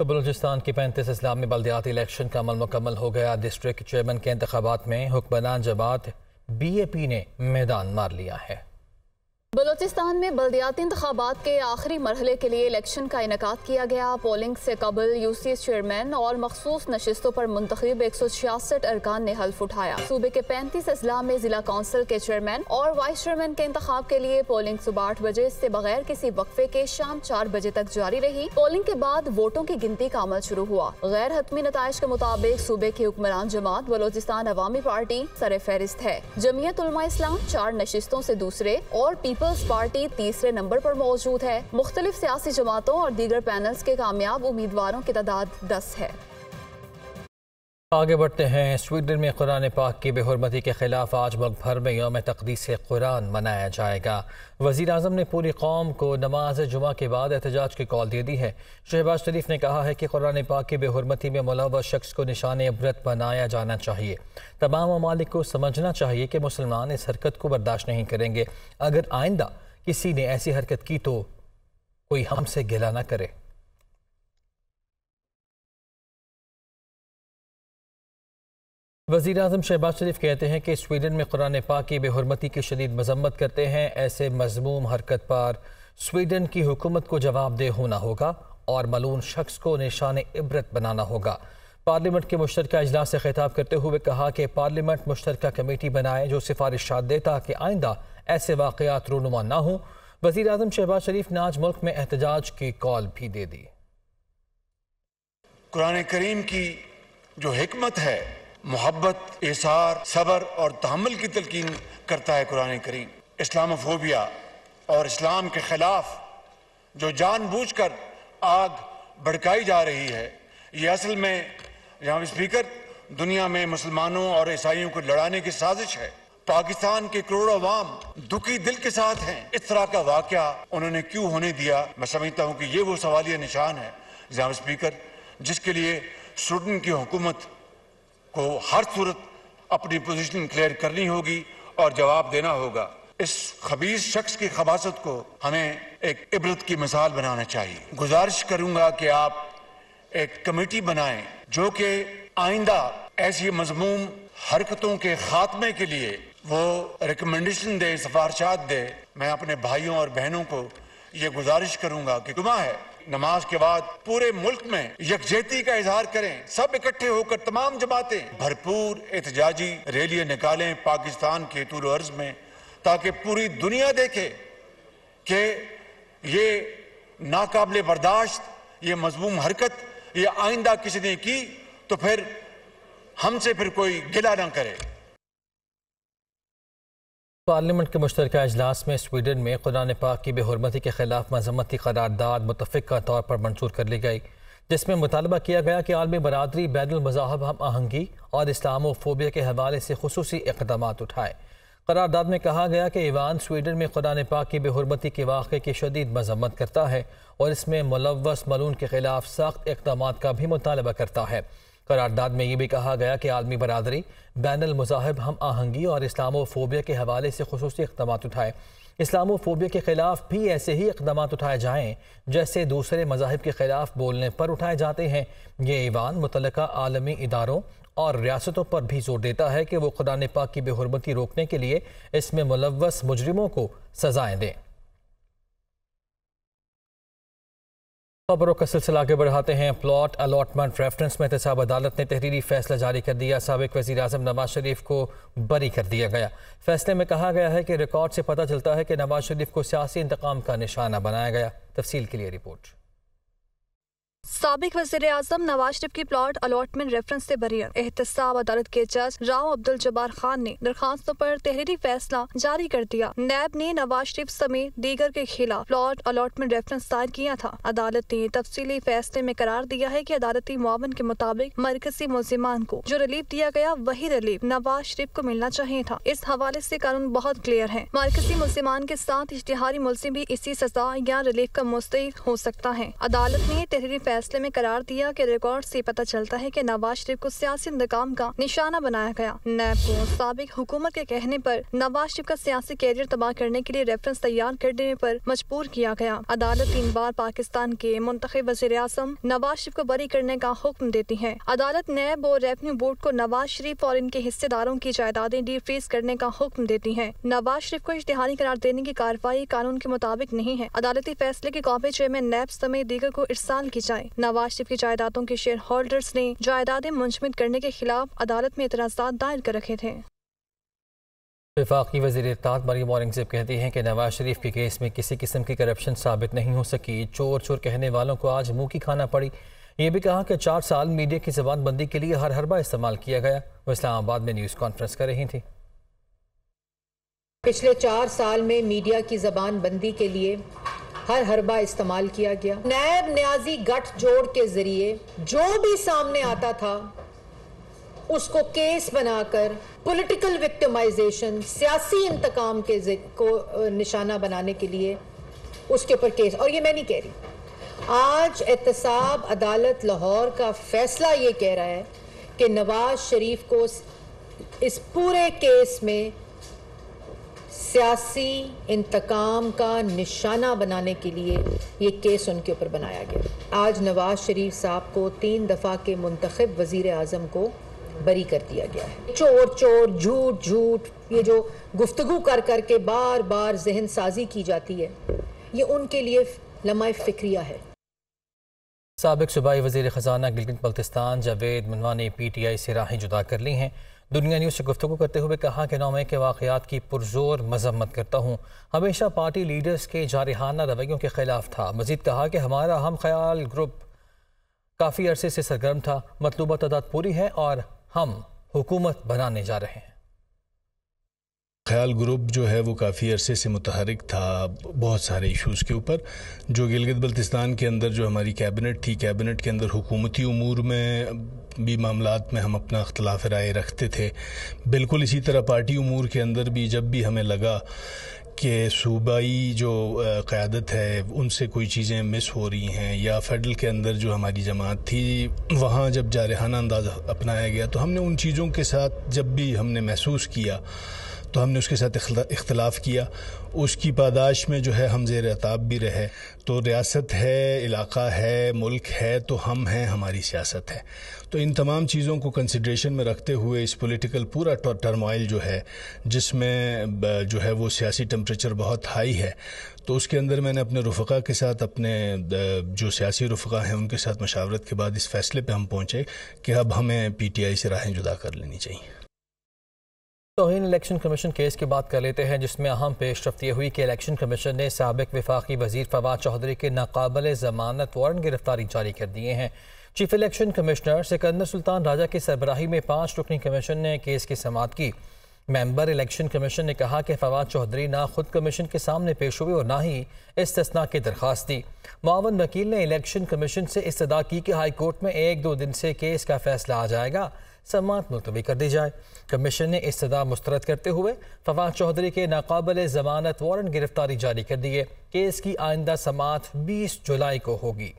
तो बलूचिस्तान की 35 इस्लामी बल्दियाती इलेक्शन का अमल मुकम्मल हो गया। डिस्ट्रिक्ट चेयरमैन के इंतखाबात में हुक्मरान जमात BAP ने मैदान मार लिया है। बलूचिस्तान में बल्दियाती इंतखाबात के आखिरी मरहले के लिए इलेक्शन का इनेकाद किया गया। पोलिंग से कबल UCS चेयरमैन और मखसूस नशिस्तों पर मुंतखब 166 अरकान ने हल्फ उठाया। सूबे के 35 अजला में जिला कौंसिल के चेयरमैन और वाइस चेयरमैन के इंतखाब के लिए पोलिंग सुबह 8 बजे से बगैर किसी वक्फे के शाम 4 बजे तक जारी रही। पोलिंग के बाद वोटों की गिनती का अमल शुरू हुआ। गैर हतमी नताइज के मुताबिक सूबे की हुक्मरान जमात बलूचिस्तान अवामी पार्टी सर फहरिस्त है। जमीयत उलमा इस्लाम 4 नशिस्तों से दूसरे और पीपल्स पार्टी तीसरे नंबर पर मौजूद है। मुख्तलिफ सियासी जमातों और दीगर पैनल्स के कामयाब उम्मीदवारों की तादाद 10 है। आगे बढ़ते हैं। स्वीडन में कुरान पाक की बेहुरमती के खिलाफ आज मुल्क भर में यौम तक़दीस कुरान मनाया जाएगा। वज़ीर आज़म ने पूरी कौम को नमाज जुमा के बाद एहतजाज की कॉल दे दी है। शहबाज शरीफ ने कहा है कि कुरान पाक की बेहुरमती में मुलव्वस शख्स को निशान इबरत बनाया जाना चाहिए। तमाम ममालिक को समझना चाहिए कि मुसलमान इस हरकत को बर्दाश्त नहीं करेंगे। अगर आइंदा किसी ने ऐसी हरकत की तो कोई हमसे गिला न करे। वज़ीर आज़म शहबाज शरीफ कहते हैं कि स्वीडन में कुरान पाक की बेहुरमती की शदीद मजम्मत करते हैं। ऐसे मज़मूम हरकत पर स्वीडन की हुकूमत को जवाबदेह होना होगा और मलून शख्स को निशान इबरत बनाना होगा। पार्लियामेंट के मुश्तरका इजलास से खिताब करते हुए कहा कि पार्लियामेंट मुश्तरका कमेटी बनाए जो सिफारिशात दे ताकि आइंदा ऐसे वाक़यात रूनुमा ना हों। वज़ीर आज़म शहबाज शरीफ ने आज मुल्क में एहतजाज की कॉल भी दे दी। कुरान करीम की जो हिकमत है, मोहब्बत, इसार, सबर और तहम्मुल की तलकीन करता है कुरान करीम। इस्लामोफोबिया और इस्लाम के खिलाफ जो जानबूझकर आग भड़काई जा रही है, ये असल में जनाब स्पीकर दुनिया में मुसलमानों और ईसाइयों को लड़ाने की साजिश है। पाकिस्तान के करोड़ों अवाम दुखी दिल के साथ हैं। इस तरह का वाकया उन्होंने क्यों होने दिया? मैं समझता हूँ कि ये वो सवालिया निशान है जनाब स्पीकर, जिसके लिए स्वीडन की हुकूमत को हर सूरत अपनी पोजीशन क्लियर करनी होगी और जवाब देना होगा। इस खबीस शख्स की खबासत को हमें एक इबरत की मिसाल बनाना चाहिए। गुजारिश करूंगा कि आप एक कमेटी बनाएं जो कि आइंदा ऐसी मजमूम हरकतों के खात्मे के लिए वो रिकमेंडेशन दे, सिफारिशात दे। मैं अपने भाइयों और बहनों को ये गुजारिश करूंगा कि जुमा है, नमाज के बाद पूरे मुल्क में यकजहती का इजहार करें। सब इकट्ठे होकर तमाम जमातें भरपूर एहतजाजी रैलियां निकालें पाकिस्तान के तूल अर्ज में, ताकि पूरी दुनिया देखे कि ये नाकाबिले बर्दाश्त ये मजमूम हरकत ये आइंदा किसी ने की तो फिर हमसे फिर कोई गिला न करे। पार्लियामेंट के मुश्तरका इजलास में स्वीडन में कुरान पाक की बेहुरमती के खिलाफ मजम्मती करारदाद मुतफ़िक़ा तौर पर मंजूर कर ली गई, जिसमें मुतालबा किया गया कि आलमी बरादरी बैनुल मज़ाहब हम आहंगी और इस्लामोफोबिया के हवाले से खुसूसी इक़दामात उठाए। करारदाद में कहा गया कि ईवान स्वीडन में कुरान पाक की बेहुरमती के वाक़े की शदीद मजम्मत करता है और इसमें मुलव्वस मलून के खिलाफ सख्त इक़दामात का भी मुतालबा करता है। करारदाद में ये भी कहा गया कि आलमी बरादरी बैनुल मज़ाहब हम आहंगी और इस्लामोफोबिया के हवाले से खुसूसी इक़दामात उठाए। इस्लामोफोबिया के खिलाफ भी ऐसे ही इक़दामात उठाए जाएँ जैसे दूसरे मज़ाहिब के खिलाफ बोलने पर उठाए जाते हैं। ये ईवान मुतल्लका आलमी इदारों और रियासतों पर भी जोर देता है कि वो कुरान पाक की बेहुरमती रोकने के लिए इसमें मुलव्वस मुजरिमों को सजाएं दें। खबरों का सिलसिला आगे बढ़ाते हैं। प्लॉट अलॉटमेंट रेफरेंस में एहतसाब अदालत ने तहरीरी फैसला जारी कर दिया। साबिक वज़ीर आज़म नवाज शरीफ को बरी कर दिया गया। फैसले में कहा गया है कि रिकॉर्ड से पता चलता है कि नवाज शरीफ को सियासी इंतकाम का निशाना बनाया गया। तफसील के लिए रिपोर्ट। साबिक वज़ीर आज़म नवाज शरीफ की प्लॉट अलॉटमेंट रेफरेंस से बरीअत। एहतसाब अदालत के जज राव अब्दुल जब्बार खान ने दरखास्तों पर तहरीरी फैसला जारी कर दिया। नैब ने नवाज शरीफ समेत दीगर के खिलाफ प्लॉट अलॉटमेंट रेफरेंस दायर किया था। अदालत ने तफसीली फैसले में करार दिया है कि अदालती मुआवन के मुताबिक मरकजी मुल्जिमान को जो रिलीफ दिया गया वही रिलीफ नवाज शरीफ को मिलना चाहिए था। इस हवाले से कानून बहुत क्लियर है। मरकजी मुल्जिमान के साथ इश्तिहारी मुल्जिम भी इसी सजा या रिलीफ का मुस्तहिक हो सकता है। अदालत ने तहरीरी फैसले में करार दिया कि रिकॉर्ड से पता चलता है कि नवाज शरीफ को सियासी इंतकाम का निशाना बनाया गया। नैब को साबिक हुकूमत के कहने पर नवाज शरीफ का सियासी कैरियर तबाह करने के लिए रेफरेंस तैयार करने पर मजबूर किया गया। अदालत 3 बार पाकिस्तान के मुंतखब वज़ीर-ए-आज़म नवाज शरीफ को बरी करने का हुक्म देती है। अदालत नैब और रेवेन्यू बोर्ड को नवाज शरीफ और इनके हिस्सेदारों की जायदादें डीफ्रीज करने का हुक्म देती है। नवाज शरीफ को इश्तिहारी करार देने की कार्रवाई कानून के मुताबिक नहीं है। अदालती फैसले की कॉपी चेयरमैन नैब समेत दीगर को इरसाल की जाए। नवाज शरीफ की जायदादों के शेयर होल्डर्स ने जायदादें मुंजमद करने के खिलाफ अदालत में एतराज़ात दायर कर रखे थे। वफाकी वज़ीर इत्तेहाद मरियम औरंगज़ेब कहती हैं कि नवाज शरीफ के केस में किसी किस्म की करप्शन साबित नहीं हो सकी। चोर चोर कहने वालों को आज मुंह की खाना पड़ी। ये भी कहा कि 4 साल मीडिया की ज़बानबंदी के लिए हर हरबा इस्तेमाल किया गया। वो इस्लामाबाद में न्यूज़ कॉन्फ्रेंस कर रही थी। पिछले 4 साल में मीडिया की ज़बानबंदी के लिए हर हरबा इस्तेमाल किया गया। नैब न्याजी गठजोड़ के जरिए जो भी सामने आता था उसको केस बनाकर पॉलिटिकल विक्टिमाइजेशन, सियासी इंतकाम को निशाना बनाने के लिए उसके ऊपर केस। और ये मैं नहीं कह रही, आज एहतसाब अदालत लाहौर का फैसला ये कह रहा है कि नवाज शरीफ को इस पूरे केस में सियासी इंतकाम का निशाना बनाने के लिए ये केस उनके ऊपर बनाया गया। आज नवाज शरीफ साहब को 3 दफ़ा के मुंतखब वज़ीर आज़म को बरी कर दिया गया है। चोर चोर, झूठ झूठ, ये जो गुफ्तगू कर कर के बार बार जहन साजी की जाती है, ये उनके लिए लम्हा फिक्रिया है। साबिक सूबाई वज़ीर ख़जाना गिलगित बल्तिस्तान जावेद मनवा ने PTI से राहें जुदा कर ली हैं। दुनिया न्यूज़ से गुफ्तगू करते हुए कहा कि 9 मई के वाक़यात की पुरजोर मज़म्मत करता हूँ। हमेशा पार्टी लीडर्स के जारहाना रवैयों के ख़िलाफ़ था। मज़ीद कहा कि हमारा हम ख्याल ग्रुप काफ़ी अरसे से सरगर्म था। मतलूबा तादाद पूरी है और हम हुकूमत बनाने जा रहे हैं। ख्याल ग्रुप जो है वो काफ़ी अरसे से मुतहरिक था बहुत सारे इश्यूज़ के ऊपर। जो गिलगित बल्तिस्तान के अंदर जो हमारी कैबिनेट थी, कैबिनेट के अंदर हुकूमती उमूर में भी मामलात में हम अपना इख्तलाफ राय रखते थे। बिल्कुल इसी तरह पार्टी उमूर के अंदर भी जब भी हमें लगा कि सूबाई जो क़यादत है उनसे कोई चीज़ें मिस हो रही हैं, या फेडरल के अंदर जो हमारी जमात थी वहाँ जब जारहाना अंदाज़ अपनाया गया, तो हमने उन चीज़ों के साथ जब भी हमने महसूस किया तो हमने उसके साथ इख्तलाफ किया। उसकी पादाश में जो है हम ज़ेर अताब भी रहे। तो रियासत है, इलाका है, मुल्क है, तो हम हैं, हमारी सियासत है। तो इन तमाम चीज़ों को कंसिडरेशन में रखते हुए इस पॉलिटिकल पूरा टर्मोइल जो है, जिसमें जो है वो सियासी टेम्परेचर बहुत हाई है, तो उसके अंदर मैंने अपने रुफ़क़ा के साथ, अपने जो सियासी रुफ़क़ा हैं उनके साथ मशावरत के बाद इस फ़ैसले पर हम पहुँचे कि अब हमें PTI से राहें जुदा कर लेनी चाहिए। तौहीन इलेक्शन कमीशन केस की बात कर लेते हैं, जिसमें अहम पेशरफ्त ये हुई कि इलेक्शन कमीशन ने साबिक वफाकी वज़ीर फवाद चौधरी के नाकाबिल ज़मानत वारंट गिरफ्तारी जारी कर दिए हैं। Chief election commissioner Sikandar Sultan Raja की सरबराही में 5 रुकनी कमीशन ने केस की समाअत की। मेंबर इलेक्शन कमीशन ने कहा कि फवाद चौधरी ना खुद कमीशन के सामने पेश हुए और ना ही इस्तिस्ना की दरख्वास्त दी। मुआवन वकील ने इलेक्शन कमीशन से इस्तदा की कि हाई कोर्ट में 1-2 दिन से केस का फैसला आ जाएगा, समाअत मुलतवी कर दी जाए। कमीशन ने इस्तदा मुस्तरद करते हुए फवाद चौधरी के नाकाबिल ज़मानत वारंट गिरफ्तारी जारी कर दिए। केस की आइंदा समाअत 20 जुलाई को होगी।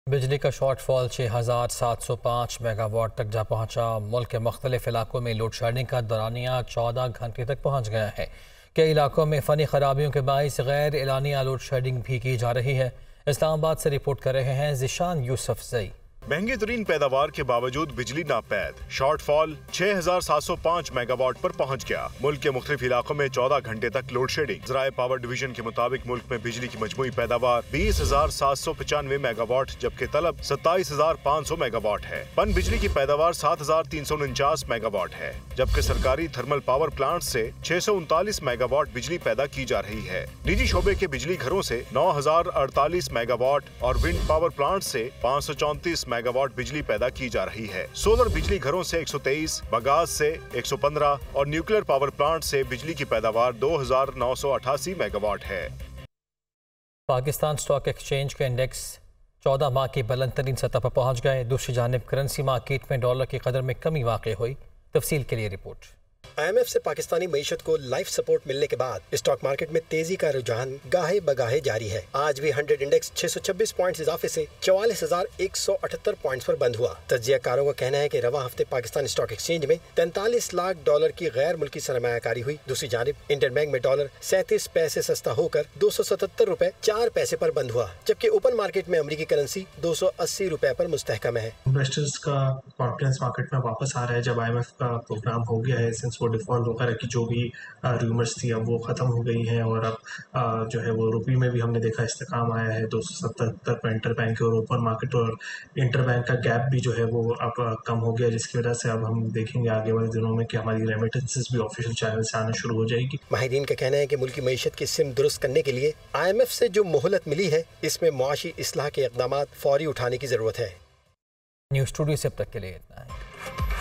बिजली का शॉर्टफॉल 6705 मेगावाट तक जा पहुंचा। मुल्क के मुख्तलिफ इलाकों में लोड शेडिंग का दौरानिया 14 घंटे तक पहुंच गया है। कई इलाकों में फ़नी खराबियों के बाइस गैर एलानिया लोड शेडिंग भी की जा रही है। इस्लामाबाद से रिपोर्ट कर रहे हैं जिशान यूसुफजई। महंगी तरीन पैदावार के बावजूद बिजली नापैद, शॉर्टफॉल 6705 मेगावाट पर पहुंच गया। मुल्क के मुख्तलिफ इलाकों में 14 घंटे तक लोड शेडिंग। ज़राए पावर डिवीजन के मुताबिक मुल्क में बिजली की मजमूई पैदावार 20,795 मेगावाट जबकि तलब 27,500 मेगावाट है। पन बिजली की पैदावार 7,349 मेगावाट है, जबकि सरकारी थर्मल पावर प्लांट से 639 मेगावाट बिजली पैदा की जा रही है। निजी शोबे के बिजली घरों से 9,048 मेगावाट और विंड पावर प्लांट से 534 मेगावाट बिजली पैदा की जा रही है। सोलर बिजली घरों से 123, बगास से 115 और न्यूक्लियर पावर प्लांट से बिजली की पैदावार 2,988 मेगावाट है। पाकिस्तान स्टॉक एक्सचेंज के इंडेक्स 14 माह की बुलंद तरीन सतह पर पहुंच गए। दूसरी जानिब करेंसी मार्केट में डॉलर की कदर में कमी वाक़ई हुई। तफसील के लिए रिपोर्ट। IMF से पाकिस्तानी मईशत को लाइफ सपोर्ट मिलने के बाद स्टॉक मार्केट में तेजी का रुझान गाहे बगाहे जारी है। आज भी 100 इंडेक्स 626 पॉइंट्स इजाफे से 44,178 पॉइंट्स पर बंद हुआ। तज्जियाकारों का कहना है कि रवा हफ्ते पाकिस्तान स्टॉक एक्सचेंज में $43 लाख की गैर मुल्की सरमायाकारी हुई। दूसरी जानिब इंटरबैंक में डॉलर 37 पैसे सस्ता होकर $277.04 पर बंद हुआ, जबकि ओपन मार्केट में अमेरिकी करेंसी $280 पर मुस्तहकम है। इन्वेस्टर्स का कॉन्फिडेंस मार्केट में वापस आ रहा है जब IMF का प्रोग्राम हो गया है। सिंस वो डिफॉल्ट वगैरह की जो भी रूमर्स थी अब वो ख़त्म हो गई हैं और अब जो है वो रुपये में भी हमने देखा इस्तेकाम आया है 277 पर इंटरबैंक और ओपन मार्केट और इंटरबैंक का गैप भी जो है वो अब कम हो गया, जिसकी वजह से अब हम देखेंगे आगे वाले दिनों में कि हमारी रेमिटेंसेस भी ऑफिशियल चैनल से आना शुरू हो जाएगी। माहिरीन का कहना है कि मुल्की मईशत की सिम दुरुस्त करने के लिए IMF से जो मोहलत मिली है इसमें मुआशी इस्लाह के इक़दामात फौरी उठाने की ज़रूरत है। न्यूज़ स्टूडियो से अब तक के लिए इतना है।